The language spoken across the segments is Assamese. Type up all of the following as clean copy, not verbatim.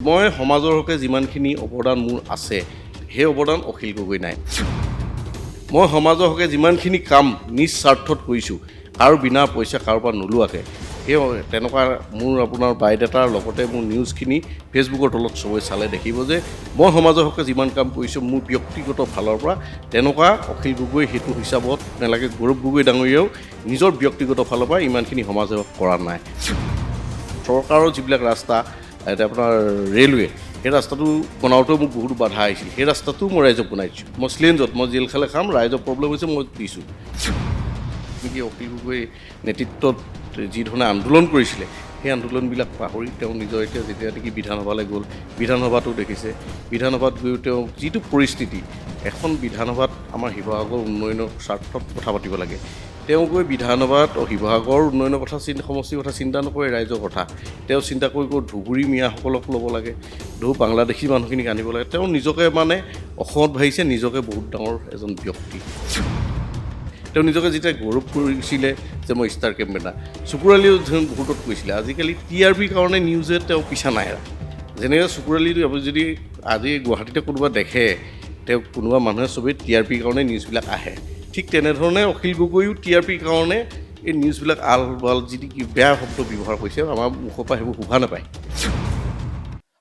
মই সমাজৰ হকে যিমানখিনি অৱদান মোৰ আছে সেই অৱদান অখিল গগৈ নাই। মই সমাজৰ হকে যিমানখিনি কাম নিজ স্বাৰ্থত কৰিছোঁ আৰু বিনা পইচা কাৰোবাৰ নোলোৱাকৈ, সেই তেনেকুৱা মোৰ আপোনাৰ বায়'ডাটাৰ লগতে মোৰ নিউজখিনি ফেচবুকৰ তলত চবে চালে দেখিব যে মই সমাজৰ হকে যিমান কাম কৰিছোঁ মোৰ ব্যক্তিগত ফালৰ পৰা তেনেকুৱা অখিল গগৈ সেইটো হিচাপত নালাগে। গৌৰৱ গগৈ ডাঙৰীয়াও নিজৰ ব্যক্তিগত ফালৰ পৰা ইমানখিনি সমাজৰ কৰা নাই। চৰকাৰৰ যিবিলাক ৰাস্তা এতিয়া আপোনাৰ ৰেলৱে, সেই ৰাস্তাটো বনাওঁতেও মোক বহুত বাধা আহিছিল। সেই ৰাস্তাটো মই ৰাইজক বনাই দিছোঁ। মই চিলেঞ্জত মই জেল খালে খাম, ৰাইজৰ প্ৰব্লেম হৈছে মই দিছোঁ। নেকি অখিল গগৈ নেতৃত্বত যি ধৰণে আন্দোলন কৰিছিলে সেই আন্দোলনবিলাক পাহৰি তেওঁ নিজৰ এতিয়া যেতিয়া নেকি বিধানসভালৈ গ'ল, বিধানসভাটো দেখিছে। বিধানসভাত গৈ তেওঁ যিটো পৰিস্থিতি, এখন বিধানসভাত আমাৰ শিৱসাগৰ উন্নয়নৰ স্বাৰ্থত কথা পাতিব লাগে, তেওঁ গৈ বিধানসভাত শিৱসাগৰ উন্নয়নৰ কথা সমষ্টিৰ কথা চিন্তা নকৰে, ৰাইজৰ কথা তেওঁ চিন্তা কৰি ধুবুৰী মিয়াসকলক ল'ব লাগে, বাংলাদেশী মানুহখিনিক আনিব লাগে। তেওঁ নিজকে মানে অসমত ভাবিছে নিজকে বহুত ডাঙৰ এজন ব্যক্তি। তেওঁ নিজকে যেতিয়া গৌৰৱ কৰিছিলে যে মই ষ্টাৰ কেম্পেইনাৰ, চুকুৰালীও বহুতত কৈছিলে। আজিকালি TRPৰ কাৰণে নিউজে তেওঁ পিছা নাই। যেনেকৈ চুকুৰালী যদি আজি গুৱাহাটীতে কোনোবা দেখে, তেওঁ কোনোবা মানুহে চবেই TRPৰ কাৰণে নিউজবিলাক আহে। ঠিক তেনেধৰণে অখিল গগৈও TRPৰ কাৰণে এই নিউজবিলাক আল বাল যি বেয়া শব্দ ব্যৱহাৰ কৰিছে, আমাৰ মুখৰ পৰা সেইবোৰ শুভা নাপায়।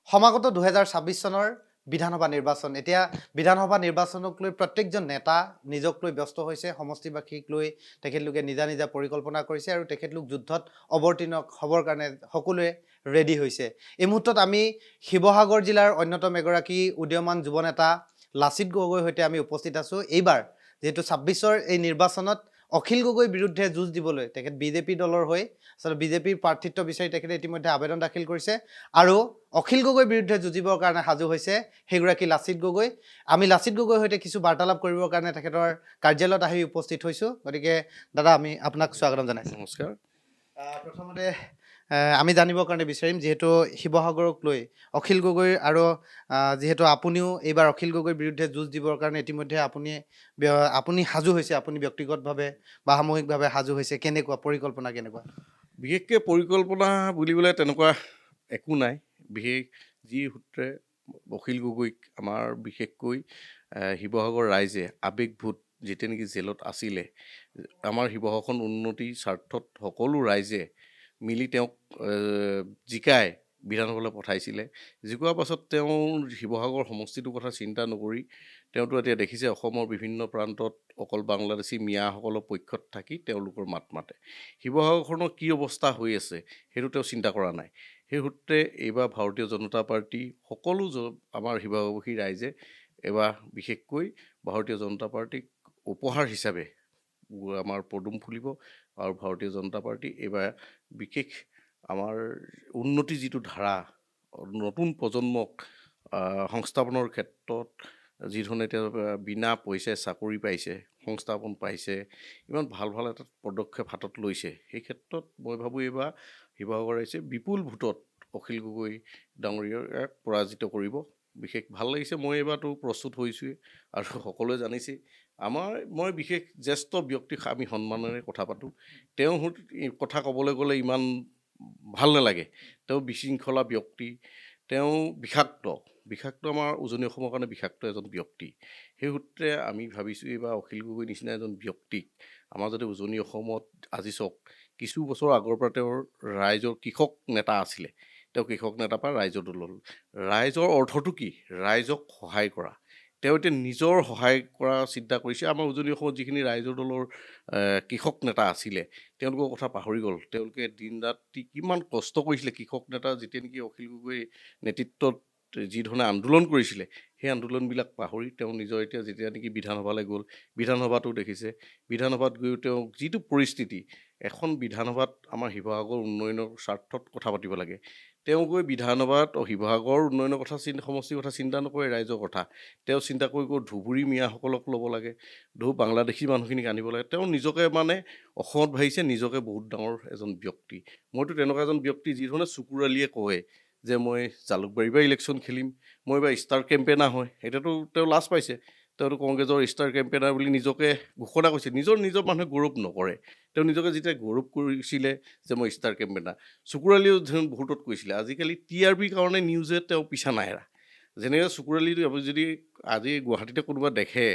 সমাগত 2026 চনৰ বিধানসভা নিৰ্বাচন। এতিয়া বিধানসভা নিৰ্বাচনক লৈ প্ৰত্যেকজন নেতা নিজক লৈ ব্যস্ত হৈছে। সমষ্টিবাসীক লৈ তেখেতলোকে নিজা নিজা পৰিকল্পনা কৰিছে আৰু তেখেতলোক যুদ্ধত অৱতীৰ্ণ হ'বৰ কাৰণে সকলোৱে ৰেডি হৈছে। এই মুহূৰ্তত আমি শিৱসাগৰ জিলাৰ অন্যতম এগৰাকী উদীয়মান যুৱ নেতা লাচিত গগৈৰ সৈতে আমি উপস্থিত আছোঁ। এইবাৰ যিহেতু 26ৰ এই নিৰ্বাচনত অখিল গগৈৰ বিৰুদ্ধে যুঁজ দিবলৈ তেখেত বিজেপি দলৰ হৈ আচলতে বিজেপিৰ প্ৰাৰ্থিত্ব বিচাৰি তেখেতে ইতিমধ্যে আবেদন দাখিল কৰিছে আৰু অখিল গগৈৰ বিৰুদ্ধে যুঁজিবৰ কাৰণে সাজু হৈছে সেইগৰাকী লাচিত গগৈ। আমি লাচিত গগৈৰ সৈতে কিছু বাৰ্তালাপ কৰিবৰ কাৰণে তেখেতৰ কাৰ্যালয়ত আহি উপস্থিত হৈছোঁ। গতিকে দাদা, আমি আপোনাক স্বাগতম জনাইছোঁ। নমস্কাৰ। প্ৰথমতে আমি জানিবৰ কাৰণে বিচাৰিম, যিহেতু শিৱসাগৰক লৈ অখিল গগৈ আৰু যিহেতু আপুনিও এইবাৰ অখিল গগৈৰ বিৰুদ্ধে যুঁজ দিবৰ কাৰণে ইতিমধ্যে আপুনি সাজু হৈছে, আপুনি ব্যক্তিগতভাৱে বা সামূহিকভাৱে সাজু হৈছে, কেনেকুৱা পৰিকল্পনা কেনেকুৱা? বিশেষকৈ পৰিকল্পনা বুলিবলৈ তেনেকুৱা একো নাই। বিশেষ যি সূত্ৰে অখিল গগৈক আমাৰ বিশেষকৈ শিৱসাগৰ ৰাইজে আৱেগভূত যেতিয়া নেকি জেলত আছিলে, আমাৰ শিৱসাগৰখন উন্নতিৰ স্বাৰ্থত সকলো ৰাইজে মিলি তেওঁক জিকাই বিধানসভালৈ পঠাইছিলে। জিকোৱাৰ পাছত তেওঁ শিৱসাগৰ সমষ্টিটোৰ কথা চিন্তা নকৰি তেওঁতো এতিয়া দেখিছে অসমৰ বিভিন্ন প্ৰান্তত অকল বাংলাদেশী মিয়াসকলৰ পক্ষত থাকি তেওঁলোকৰ মাত মাতে। শিৱসাগৰখনৰ কি অৱস্থা হৈ আছে সেইটো তেওঁ চিন্তা কৰা নাই। সেই সূত্ৰে এইবাৰ ভাৰতীয় জনতা পাৰ্টি সকলো আমাৰ শিৱসাগৰবাসী ৰাইজে এইবাৰ বিশেষকৈ ভাৰতীয় জনতা পাৰ্টিক উপহাৰ হিচাপে আমাৰ পদুম ফুলিব আৰু ভাৰতীয় জনতা পাৰ্টি এইবাৰ বিশেষ আমাৰ উন্নতি যিটো ধাৰা, নতুন প্ৰজন্মক সংস্থাপনৰ ক্ষেত্ৰত যি ধৰণে তেওঁ বিনা পইচাই চাকৰি পাইছে, সংস্থাপন পাইছে, ইমান ভাল ভাল এটা পদক্ষেপ হাতত লৈছে। সেই ক্ষেত্ৰত মই ভাবোঁ এইবাৰ শিৱসাগৰ ৰাইজে বিপুল ভোটত অখিল গগৈ ডাঙৰীয়াক পৰাজিত কৰিব। বিশেষ ভাল লাগিছে। মই এইবাৰতো প্ৰস্তুত হৈছোঁৱেই আৰু সকলোৱে জানিছেই মই বিশেষ জ্যেষ্ঠ ব্যক্তিক আমি সন্মানেৰে কথা পাতোঁ। তেওঁ কথা ক'বলৈ গ'লে ইমান ভাল নালাগে। তেওঁ বিশৃংখলা ব্যক্তি, তেওঁ বিষাক্ত আমাৰ উজনি অসমৰ কাৰণে বিষাক্ত এজন ব্যক্তি। সেই সূত্ৰে আমি ভাবিছোঁ এইবাৰ অখিল গগৈ নিচিনা এজন ব্যক্তিক আমাৰ যাতে উজনি অসমত আজি চাওক, কিছু বছৰ আগৰ পৰা তেওঁৰ ৰাইজৰ কৃষক নেতা আছিলে, তেওঁ কৃষক নেতাৰ পৰা ৰাইজৰ দল হ'ল। ৰাইজৰ অৰ্থটো কি? ৰাইজক সহায় কৰা। তেওঁ এতিয়া নিজৰ সহায় কৰা চিন্তা কৰিছে। আমাৰ উজনি অসমত যিখিনি ৰাইজৰ দলৰ কৃষক নেতা আছিলে তেওঁলোকৰ কথা পাহৰি গ'ল। তেওঁলোকে দিন ৰাতি কিমান কষ্ট কৰিছিলে। কৃষক নেতা যেতিয়া নেকি অখিল গগৈ নেতৃত্বত যি ধৰণে আন্দোলন কৰিছিলে সেই আন্দোলনবিলাক পাহৰি তেওঁ নিজৰ এতিয়া যেতিয়া নেকি বিধানসভালৈ গ'ল, বিধানসভাটো দেখিছে। বিধানসভাত গৈ তেওঁ যিটো পৰিস্থিতি, এখন বিধানসভাত আমাৰ শিৱসাগৰ উন্নয়নৰ স্বাৰ্থত কথা পাতিব লাগে, তেওঁ গৈ বিধানসভাত শিৱসাগৰ উন্নয়নৰ কথা সমষ্টিৰ কথা চিন্তা নকৰে, ৰাইজৰ কথা তেওঁ চিন্তা কৰি ধুবুৰী মিয়াসকলক ল'ব লাগে, বাংলাদেশী মানুহখিনিক আনিব লাগে। তেওঁ নিজকে মানে অসমত ভাবিছে নিজকে বহুত ডাঙৰ এজন ব্যক্তি। মইতো তেনেকুৱা এজন ব্যক্তি যি ধৰণে চুকুৰালীয়ে কয় যে মই জালুকবাৰীৰ পৰা ইলেকশ্যন খেলিম, মই এইবাৰ ষ্টাৰ কেম্পেইনাৰ হয়, এতিয়াতো তেওঁ লাজ পাইছে। তেওঁতো কংগ্ৰেছৰ ষ্টাৰ কেম্পেইনাৰ বুলি নিজকে ঘোষণা কৰিছে। নিজৰ মানুহে গৌৰৱ নকৰে। তেওঁ নিজকে যেতিয়া গৌৰৱ কৰিছিলে যে মই ষ্টাৰ কেম্পেইনাৰ, চকুৰালীও বহুতত কৈছিলে। আজিকালি TRPৰ কাৰণে নিউজে তেওঁ পিছা নাহেৰা। যেনেকৈ চকুৰালী আপুনি যদি আজি গুৱাহাটীতে কোনোবা দেখে,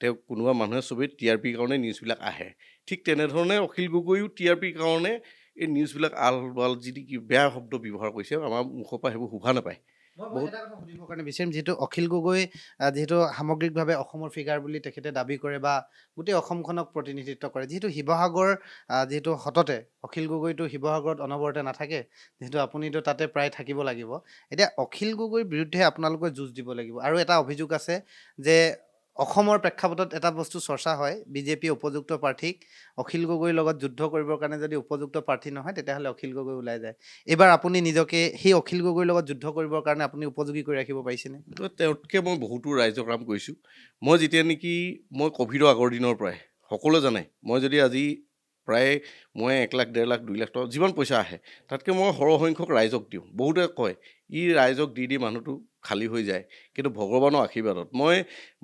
তেওঁ কোনোবা মানুহে চবেই TRPৰ কাৰণে নিউজবিলাক আহে। ঠিক তেনেধৰণে অখিল গগৈও TRPৰ কাৰণে এই নিউজবিলাক আল বাল যি বেয়া শব্দ ব্যৱহাৰ কৰিছে, আমাৰ মুখৰ পৰা সেইবোৰ শোভা নাপায়। মই এটা কথা সুধিবৰ কাৰণে বিচাৰিম, যিহেতু অখিল গগৈ যিহেতু সামগ্ৰিকভাৱে অসমৰ ফিগাৰ বুলি তেখেতে দাবী কৰে বা গোটেই অসমখনক প্ৰতিনিধিত্ব কৰে, যিহেতু শিৱসাগৰ যিহেতু সততে অখিল গগৈটো শিৱসাগৰত অনবৰতে নাথাকে, যিহেতু আপুনিতো তাতে প্ৰায় থাকিব লাগিব। এতিয়া অখিল গগৈৰ বিৰুদ্ধে আপোনালোকে যুঁজ দিব লাগিব। আৰু এটা অভিযোগ আছে যে অসমৰ প্ৰেক্ষাপটত এটা বস্তু চৰ্চা হয়, BJP উপযুক্ত প্ৰাৰ্থীক অখিল গগৈৰ লগত যুদ্ধ কৰিবৰ কাৰণে যদি উপযুক্ত প্ৰাৰ্থী নহয়, তেতিয়াহ'লে অখিল গগৈ ওলাই যায়। এইবাৰ আপুনি নিজকে সেই অখিল গগৈৰ লগত যুদ্ধ কৰিবৰ কাৰণে আপুনি উপযোগী কৰি ৰাখিব পাৰিছেনে? তো তেওঁতকৈ মই বহুতো ৰাইজৰ কাম কৰিছোঁ। মই যেতিয়া নেকি মই ক'ভিডৰ আগৰ দিনৰ পৰাই সকলোৱে জানে, মই যদি আজি প্ৰায় মই 1 লাখ 1.5 লাখ 2 লাখ টকা যিমান পইচা আহে, তাতকৈ মই সৰহসংখ্যক ৰাইজক দিওঁ। বহুতে কয় ই ৰাইজক দি মানুহটো খালী হৈ যায়, কিন্তু ভগৱানৰ আশীৰ্বাদত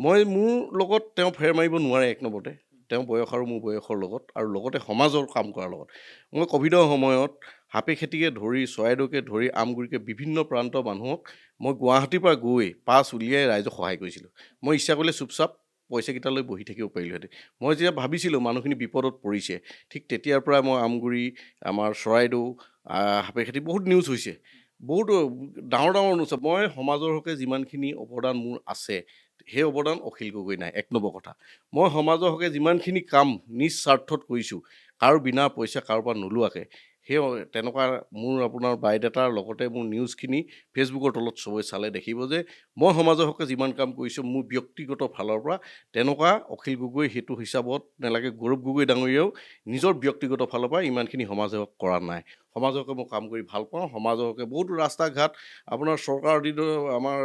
মই মোৰ লগত তেওঁ ফেৰ মাৰিব নোৱাৰে। 1 নম্বৰতে তেওঁ বয়স আৰু মোৰ বয়সৰ লগত, আৰু লগতে সমাজৰ কাম কৰাৰ লগত। মই ক'ভিডৰ সময়ত সাপে খেতিকে ধৰি, চৰাইদেউকে ধৰি, আমগুৰিকে বিভিন্ন প্ৰান্তৰ মানুহক মই গুৱাহাটীৰ পৰা গৈ পাছ উলিয়াই ৰাইজক সহায় কৰিছিলোঁ। মই ইচ্ছা কৰিলে চুপচাপ পইচাকেইটা লৈ বহি থাকিব পাৰিলোঁহেঁতেন। মই যেতিয়া ভাবিছিলোঁ মানুহখিনি বিপদত পৰিছে, ঠিক তেতিয়াৰ পৰাই মই আমগুৰি, আমাৰ চৰাইদেউ, সাপেখাতি বহুত নিউজ হৈছে, বহুত ডাঙৰ নিউজ। মই সমাজৰ হকে যিমানখিনি অৱদান মোৰ আছে, সেই অৱদান অখিল গগৈ নাই। 1 নম্বৰ কথা, মই সমাজৰ হকে যিমানখিনি কাম নিজ স্বাৰ্থত কৰিছোঁ, কাৰো বিনা পইচা কাৰোৰ পৰা নোলোৱাকৈ, সেই তেনেকুৱা মোৰ আপোনাৰ বায়'ডাটাৰ লগতে মোৰ নিউজখিনি ফেচবুকৰ তলত চবে চালে দেখিব যে মই সমাজৰ হকে যিমান কাম কৰিছোঁ মোৰ ব্যক্তিগত ফালৰ পৰা, তেনেকুৱা অখিল গগৈ সেইটো হিচাপত নালাগে। গৌৰৱ গগৈ ডাঙৰীয়াও নিজৰ ব্যক্তিগত ফালৰ পৰা ইমানখিনি সমাজৰ হকে কৰা নাই। সমাজৰ হকে মই কাম কৰি ভাল পাওঁ। সমাজৰ হকে বহুতো ৰাস্তা ঘাট আপোনাৰ চৰকাৰৰ দিনৰ, আমাৰ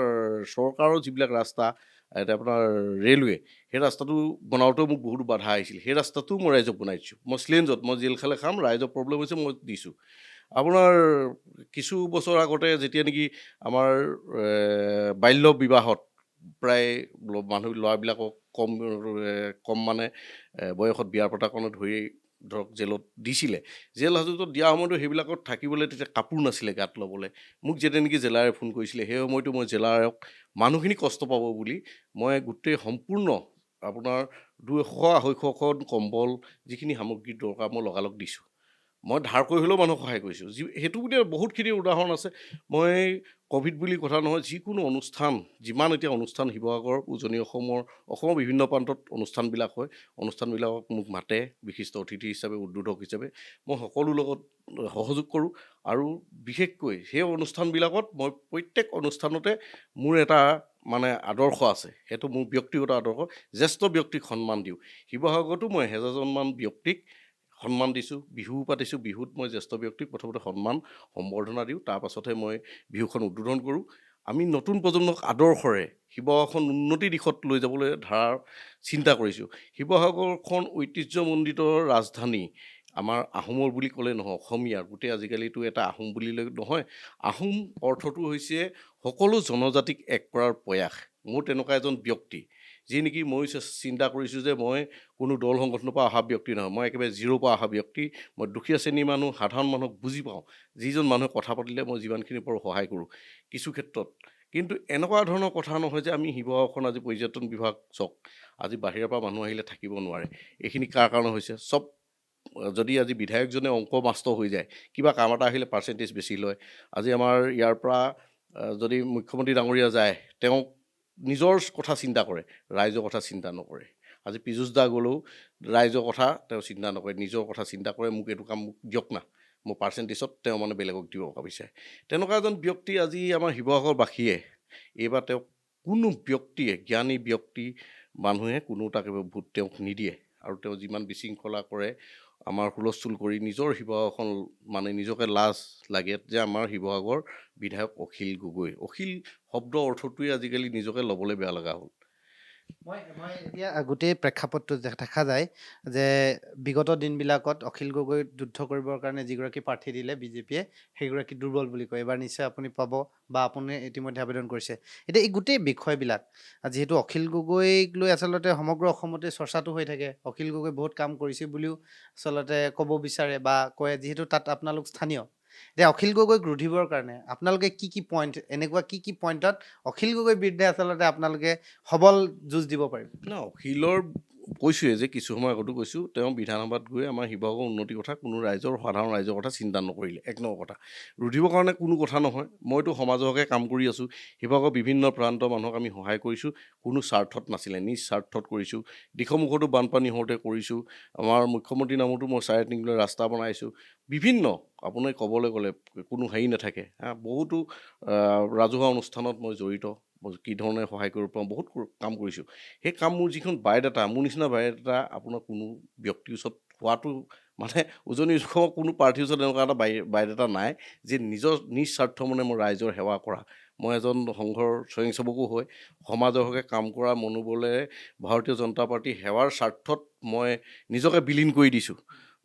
চৰকাৰৰ যিবিলাক ৰাস্তা, এতিয়া আপোনাৰ ৰেলৱে, সেই ৰাস্তাটো বনাওঁতেও মোক বহুতো বাধা আহিছিল। সেই ৰাস্তাটো মই ৰাইজক বনাই দিছোঁ। মই চিলেঞ্জত মই জেল খালে খাম, ৰাইজৰ প্ৰব্লেম হৈছে মই দিছোঁ। আপোনাৰ কিছু বছৰ আগতে যেতিয়া নেকি আমাৰ বাল্য বিবাহত প্ৰায় ল'ৰাবিলাকক কম মানে বয়সত বিয়াৰ পতাৰ কাৰণে ধৰি ধৰক জেলত দিছিলে। জেল হাজতত দিয়া সময়তো সেইবিলাকত থাকিবলৈ তেতিয়া কাপোৰ নাছিলে গাত ল'বলৈ। মোক যেতিয়া নেকি জেলাৰে ফোন কৰিছিলে, সেই সময়তো মই জেলাৰক মানুহখিনি কষ্ট পাব বুলি মই গোটেই সম্পূৰ্ণ আপোনাৰ 200-250খন কম্বল, যিখিনি সামগ্ৰী দৰকাৰ মই লগালগ দিছোঁ। মই ধাৰ কৰি হ'লেও মানুহক সহায় কৰিছোঁ। সেইটো বুলি বহুতখিনি উদাহৰণ আছে। মই ক'ভিড বুলি কথা নহয়, যিকোনো অনুষ্ঠান, যিমান এতিয়া অনুষ্ঠান শিৱসাগৰ, উজনি অসমৰ বিভিন্ন প্ৰান্তত অনুষ্ঠানবিলাক হয়, অনুষ্ঠানবিলাকক মোক মাতে বিশিষ্ট অতিথি হিচাপে, উদ্বোধক হিচাপে। মই সকলো লগত সহযোগ কৰোঁ। আৰু বিশেষকৈ সেই অনুষ্ঠানবিলাকত মই প্ৰত্যেক অনুষ্ঠানতে মোৰ এটা মানে আদৰ্শ আছে, সেইটো মোৰ ব্যক্তিগত আদৰ্শ। জ্যেষ্ঠ ব্যক্তিক সন্মান দিওঁ। শিৱসাগৰতো মই 1000জনমান ব্যক্তিক সন্মান দিছোঁ। বিহু পাতিছোঁ, বিহুত মই জ্যেষ্ঠ ব্যক্তিক প্ৰথমতে সন্মান সম্বৰ্ধনা দিওঁ, তাৰ পাছতহে মই বিহুখন উদ্বোধন কৰোঁ। আমি নতুন প্ৰজন্মক আদৰ্শৰে শিৱসাগৰখন উন্নতি দিশত লৈ যাবলৈ চিন্তা কৰিছোঁ। শিৱসাগৰখন ঐতিহ্যমণ্ডিত ৰাজধানী, আমাৰ আহোমৰ বুলি ক'লে নহয়, অসমীয়াৰ গোটেই। আজিকালিতো এটা আহোম বুলিলে নহয়, আহোম অৰ্থটো হৈছে সকলো জনজাতিক এক কৰাৰ প্ৰয়াস। মোৰ তেনেকুৱা এজন ব্যক্তি, যি নেকি মই চিন্তা কৰিছোঁ যে মই কোনো দল সংগঠনৰ পৰা অহা ব্যক্তি নহয়, মই একেবাৰে জিৰ'ৰ পৰা অহা ব্যক্তি। মই দুখীয়া শ্ৰেণীৰ মানুহ, সাধাৰণ মানুহক বুজি পাওঁ। যিজন মানুহে কথা পাতিলে মই যিমানখিনি পাৰোঁ সহায় কৰোঁ কিছু ক্ষেত্ৰত। কিন্তু এনেকুৱা ধৰণৰ কথা নহয় যে আমি শিৱসাগৰখন আজি পৰ্যটন বিভাগ চাওক, আজি বাহিৰৰ পৰা মানুহ আহিলে থাকিব নোৱাৰে। এইখিনি কাৰ কাৰণে হৈছে? চব যদি আজি বিধায়কজনে অংক মাষ্টৰ হৈ যায়, কিবা কাম এটা আহিলে পাৰ্চেণ্টেজ বেছি লয়। আজি আমাৰ ইয়াৰ পৰা যদি মুখ্যমন্ত্ৰী ডাঙৰীয়া যায়, তেওঁ নিজৰ কথা চিন্তা কৰে, ৰাইজৰ কথা চিন্তা নকৰে। আজি পীযুষ দা গ'লেও ৰাইজৰ কথা তেওঁ চিন্তা নকৰে, নিজৰ কথা চিন্তা কৰে। মোক এইটো কাম দিয়ক না, মোৰ পাৰ্চেণ্টেজত তেওঁ মানে বেলেগক দিব বিচাৰে। তেনেকুৱা এজন ব্যক্তি আজি আমাৰ শিৱসাগৰবাসীয়ে এইবাৰ তেওঁক কোনো ব্যক্তিয়ে, জ্ঞানী ব্যক্তি মানুহে কোনো তাকে ভোট তেওঁক নিদিয়ে। আৰু তেওঁ যিমান বিশৃংখলা কৰে, আমাৰ হুলস্থুল কৰি নিজৰ শিৱসাগৰখন মানে নিজকে লাজ লাগে যে আমাৰ শিৱসাগৰ বিধায়ক অখিল গগৈ। অখিল শব্দ অৰ্থটোৱে আজিকালি নিজকে ল'বলৈ বেয়া লগা হ'ল। মই এতিয়া গোটেই প্ৰেক্ষাপটটো দেখা যায় যে বিগত দিনবিলাকত অখিল গগৈ যুদ্ধ কৰিবৰ কাৰণে যিগৰাকী প্ৰাৰ্থী দিলে বিজেপিয়ে সেইগৰাকী দুৰ্বল বুলি কয়। এইবাৰ নিশ্চয় আপুনি পাব বা আপুনি ইতিমধ্যে আবেদন কৰিছে। এতিয়া এই গোটেই বিষয়বিলাক যিহেতু অখিল গগৈক লৈ আচলতে সমগ্ৰ অসমতে চৰ্চাটো হৈ থাকে, অখিল গগৈ বহুত কাম কৰিছে বুলিও আচলতে ক'ব বিচাৰে বা কয়, যিহেতু তাত আপোনালোক স্থানীয়। এতিয়া অখিল গগৈক ৰুধিবৰ কাৰণে আপোনালোকে কি পইণ্ট, এনেকুৱা কি পইণ্টত অখিল গগৈৰ বিৰুদ্ধে আচলতে আপোনালোকে সবল যুঁজ দিব পাৰিব? অখিলৰ কৈছোঁৱে যে কিছু সময় আগতো কৈছোঁ, তেওঁ বিধানসভাত গৈ আমাৰ শিৱসাগৰৰ উন্নতিৰ কথা কোনো সাধাৰণ ৰাইজৰ কথা চিন্তা নকৰিলে। এক নম্বৰ কথা, ৰুধিবৰ কাৰণে কোনো কথা নহয়। মইতো সমাজৰ হকে কাম কৰি আছোঁ, শিৱসাগৰৰ বিভিন্ন প্ৰান্তৰ মানুহক আমি সহায় কৰিছোঁ, কোনো স্বাৰ্থত নাছিলে, নিজ স্বাৰ্থত কৰিছোঁ। দিখৌমুখতো বানপানী হওঁতে কৰিছোঁ, আমাৰ মুখ্যমন্ত্ৰীৰ নামতো মই 3.5 কিলোমিটাৰ ৰাস্তা বনাইছোঁ। বিভিন্ন আপোনাৰ ক'বলৈ গ'লে কোনো হেৰি নাথাকে, বহুতো ৰাজহুৱা অনুষ্ঠানত মই জড়িত, কি ধৰণে সহায় কৰিব পাৰোঁ বহুত কাম কৰিছোঁ। সেই কাম মোৰ যিখন বায়'ডাটা, মোৰ নিচিনা বায়'ডাটা আপোনাৰ কোনো ব্যক্তিৰ ওচৰত হোৱাটো মানে উজনি অসমৰ কোনো প্ৰাৰ্থীৰ ওচৰত এনেকুৱা এটা বায়'ডাটা নাই যে নিজ স্বাৰ্থ মানে মই ৰাইজৰ সেৱা কৰা। মই এজন সংঘৰ স্বয়ংসেৱকো হয়, সমাজৰ হকে কাম কৰা মনোবলেৰে ভাৰতীয় জনতা পাৰ্টীৰ সেৱাৰ স্বাৰ্থত মই নিজকে বিলীন কৰি দিছোঁ।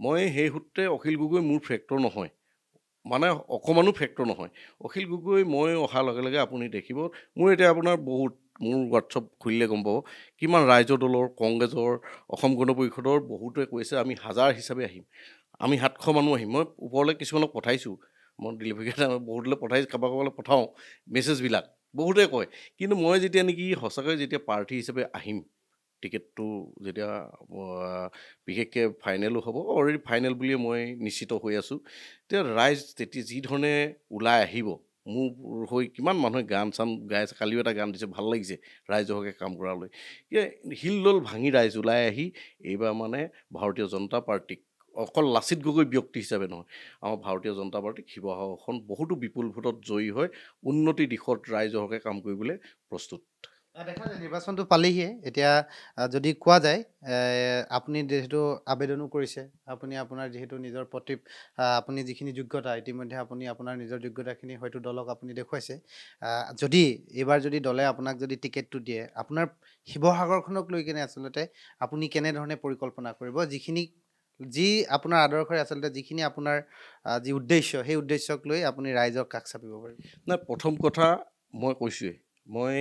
মই সেই সূত্ৰে অখিল গগৈ মোৰ ফেক্টৰ নহয়, মানে অকণমানো ফেক্টৰ নহয়। অখিল গগৈ মই অহাৰ লগে লগে আপুনি দেখিব, মোৰ এতিয়া আপোনাৰ মোৰ হোৱাটছআপ খুলিলে গম পাব, কিমান ৰাইজৰ দলৰ, কংগ্ৰেছৰ, অসম গণ পৰিষদৰ বহুতে কৈছে আমি হাজাৰ হিচাপে আহিম, আমি 700 মানুহ আহিম। মই ওপৰলৈ কিছুমানক পঠাইছোঁ, মই ডেলিভাৰী বহুতলৈ পঠাইছোঁ, কাৰোবালৈ পঠাওঁ মেছেজবিলাক, বহুতে কয়। কিন্তু মই যেতিয়া নেকি সঁচাকৈ যেতিয়া প্ৰাৰ্থী হিচাপে আহিম, টিকেটটো যেতিয়া বিশেষকৈ ফাইনেলো হ'ব, অলৰেডি ফাইনেল বুলিয়ে মই নিশ্চিত হৈ আছোঁ, তেতিয়া ৰাইজ তেতিয়া যি ধৰণে ওলাই আহিব, মোৰ হৈ কিমান মানুহে গান চান গাই আছে, কালিও এটা গান দিছে, ভাল লাগিছে ৰাইজৰ হকে কাম কৰালৈ। শিলদল ভাঙি ৰাইজ ওলাই আহি এইবাৰ মানে ভাৰতীয় জনতা পাৰ্টীক, অকল লাচিত গগৈ ব্যক্তি হিচাপে নহয়, আমাৰ ভাৰতীয় জনতা পাৰ্টীক শিৱসাগৰখন বহুতো বিপুল ভোটত জয়ী হৈ উন্নতিৰ দিশত ৰাইজৰ হকে কাম কৰিবলৈ প্ৰস্তুত। দেখা যায় নিৰ্বাচনটো পালেহিয়ে। এতিয়া যদি কোৱা যায়, আপুনি যিহেতু আবেদনো কৰিছে, আপুনি আপোনাৰ যিহেতু নিজৰ আপুনি যিখিনি যোগ্যতা, ইতিমধ্যে আপুনি আপোনাৰ নিজৰ যোগ্যতাখিনি হয়তো দলক আপুনি দেখুৱাইছে। যদি এইবাৰ যদি দলে আপোনাক যদি টিকেটটো দিয়ে, আপোনাৰ শিৱসাগৰখনক লৈ কিনে আচলতে আপুনি কেনেধৰণে পৰিকল্পনা কৰিব, যি আপোনাৰ আদৰ্শৰে আচলতে যিখিনি আপোনাৰ যি উদ্দেশ্য, সেই উদ্দেশ্যক লৈ আপুনি ৰাইজক কাষ চাপিব পাৰিব? নাই, প্ৰথম কথা মই কৈছোঁৱেই, মই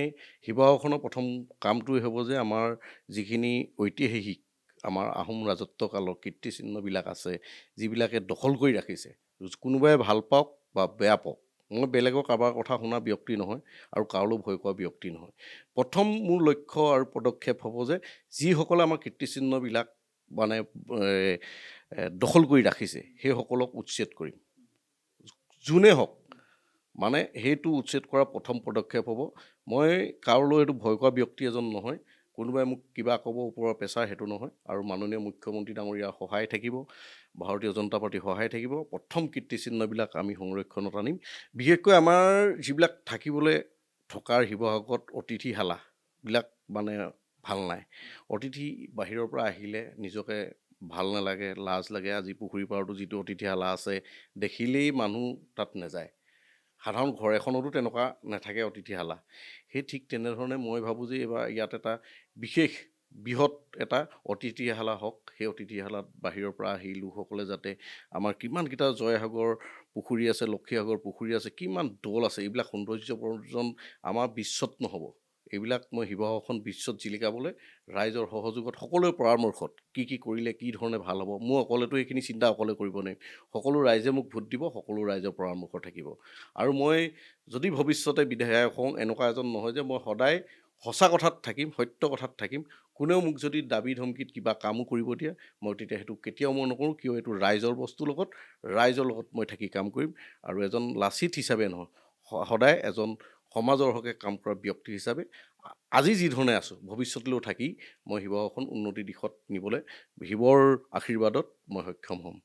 শিৱসাগৰখনৰ প্ৰথম কামটোৱে হ'ব যে আমাৰ যিখিনি ঐতিহাসিক আমাৰ আহোম ৰাজত্ব কালৰ কীৰ্তিচিহ্নবিলাক আছে, যিবিলাকে দখল কৰি ৰাখিছে, কোনোবাই ভাল পাওক বা বেয়া পাওক, মই বেলেগৰ কাৰোবাৰ কথা শুনা ব্যক্তি নহয় আৰু কাৰোলৈ ভয় কৰা ব্যক্তি নহয়। প্ৰথম মোৰ লক্ষ্য আৰু পদক্ষেপ হ'ব যে যিসকলে আমাৰ কীৰ্তিচিহ্নবিলাক মানে দখল কৰি ৰাখিছে, সেইসকলক উচ্ছেদ কৰিম, যোনে হওক। মানে সেইটো উচ্ছেদ কৰা প্ৰথম পদক্ষেপ হ'ব। মই কাৰোলৈ এইটো ভয় কৰা ব্যক্তি এজন নহয়, কোনোবাই মোক কিবা ক'ব ওপৰৰ প্ৰেছাৰ, সেইটো নহয়। আৰু মাননীয় মুখ্যমন্ত্ৰী ডাঙৰীয়াৰ সহায় থাকিব, ভাৰতীয় জনতা পাৰ্টীৰ সহায় থাকিব। প্ৰথম কীৰ্তিচিহ্নবিলাক আমি সংৰক্ষণত আনিম। বিশেষকৈ আমাৰ যিবিলাক থাকিবলৈ থকাৰ শিৱসাগৰত অতিথিশালাবিলাক মানে ভাল নাই। অতিথি বাহিৰৰ পৰা আহিলে নিজকে ভাল নালাগে, লাজ লাগে। আজি পুখুৰী পাৰতো যিটো অতিথিশালা আছে, দেখিলেই মানুহ তাত নাযায়। সাধাৰণ ঘৰ এখনতো তেনেকুৱা নাথাকে অতিথিশালা। সেই ঠিক তেনেধৰণে মই ভাবোঁ যে এইবাৰ ইয়াত এটা বিশেষ বৃহৎ এটা অতিথিশালা হওক। সেই অতিথিশালাত বাহিৰৰ পৰা আহি লোকসকলে যাতে আমাৰ কিমানকেইটা জয়সাগৰ পুখুৰী আছে, লক্ষীসাগৰ পুখুৰী আছে, কিমান দৌল আছে, এইবিলাক সৌন্দৰ্য প্ৰয়োজন আমাৰ বিশ্বত নহ'ব। এইবিলাক মই শিৱসাগৰখন বিশ্বত জিলিকাবলৈ ৰাইজৰ সহযোগত, সকলোৰে পৰামৰ্শত কি কৰিলে কি ধৰণে ভাল হ'ব। মোৰ অকলেতো এইখিনি চিন্তা অকলে কৰিব নোৱাৰিম, সকলো ৰাইজে মোক ভোট দিব, সকলো ৰাইজৰ পৰামৰ্শ থাকিব। আৰু মই যদি ভৱিষ্যতে বিধায়ক হওঁ, এনেকুৱা এজন নহয় যে মই সদায় সঁচা কথাত থাকিম, সত্য কথাত থাকিম। কোনেও মোক যদি দাবী ধমকিত কিবা কামো কৰিব দিয়ে, মই তেতিয়া সেইটো কেতিয়াও মই নকৰোঁ। কিয়, এইটো ৰাইজৰ বস্তুৰ লগত, ৰাইজৰ লগত মই থাকি কাম কৰিম। আৰু এজন লাচিত হিচাপে নহয়, সদায় এজন সমাজৰ হকে কাম কৰা ব্যক্তি হিচাপে আজি যি ধৰণে আছোঁ, ভৱিষ্যতলৈও থাকি মই শিৱসাগৰখন উন্নতিৰ দিশত নিবলৈ শিৱৰ আশীৰ্বাদত মই সক্ষম হ'ম।